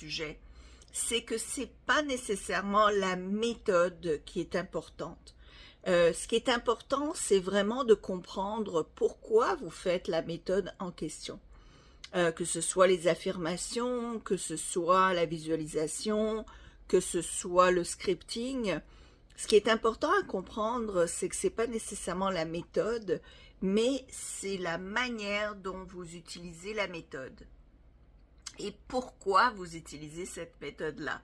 sujet, c'est que c'est pas nécessairement la méthode qui est importante. Ce qui est important, c'est vraiment de comprendre pourquoi vous faites la méthode en question. Que ce soit les affirmations, que ce soit la visualisation, que ce soit le scripting. Ce qui est important à comprendre, c'est que c'est pas nécessairement la méthode, mais c'est la manière dont vous utilisez la méthode. Et pourquoi vous utilisez cette méthode-là.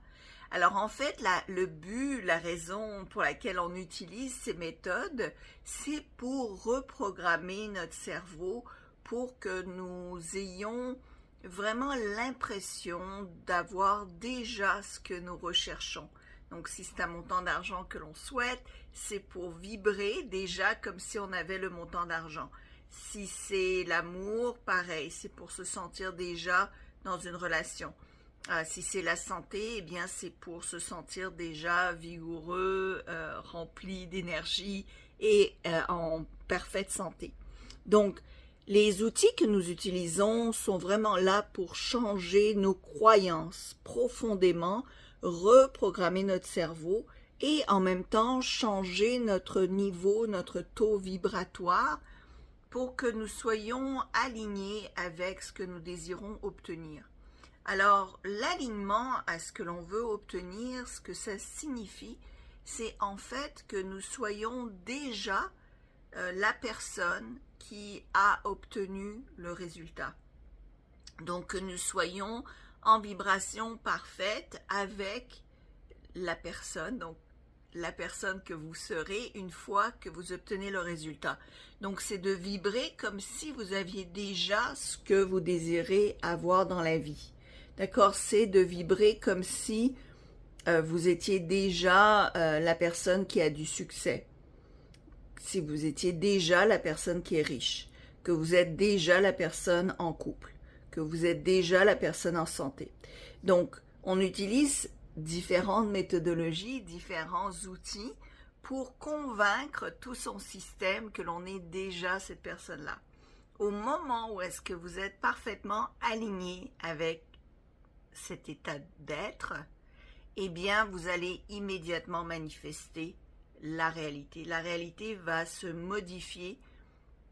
Alors en fait, le but, la raison pour laquelle on utilise ces méthodes, c'est pour reprogrammer notre cerveau pour que nous ayons vraiment l'impression d'avoir déjà ce que nous recherchons. Donc si c'est un montant d'argent que l'on souhaite, c'est pour vibrer déjà comme si on avait le montant d'argent. Si c'est l'amour, pareil, c'est pour se sentir déjà dans une relation. Si c'est la santé, eh bien c'est pour se sentir déjà vigoureux, rempli d'énergie et en parfaite santé. Donc, les outils que nous utilisons sont vraiment là pour changer nos croyances profondément, reprogrammer notre cerveau et en même temps changer notre niveau, notre taux vibratoire pour que nous soyons alignés avec ce que nous désirons obtenir. Alors, l'alignement à ce que l'on veut obtenir, ce que ça signifie, c'est en fait que nous soyons déjà la personne qui a obtenu le résultat. Donc, que nous soyons en vibration parfaite avec la personne, donc la personne que vous serez une fois que vous obtenez le résultat. Donc, c'est de vibrer comme si vous aviez déjà ce que vous désirez avoir dans la vie. D'accord, c'est de vibrer comme si vous étiez déjà la personne qui a du succès. Si vous étiez déjà la personne qui est riche, que vous êtes déjà la personne en couple, que vous êtes déjà la personne en santé. Donc, on utilise différentes méthodologies, différents outils pour convaincre tout son système que l'on est déjà cette personne-là. Au moment où est-ce que vous êtes parfaitement aligné avec cet état d'être, eh bien, vous allez immédiatement manifester la réalité. La réalité va se modifier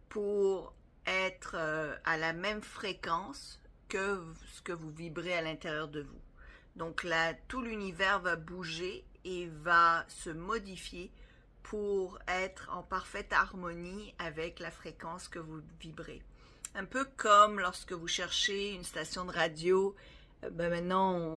pour être à la même fréquence que ce que vous vibrez à l'intérieur de vous. Donc là, tout l'univers va bouger et va se modifier pour être en parfaite harmonie avec la fréquence que vous vibrez. Un peu comme lorsque vous cherchez une station de radio, maintenant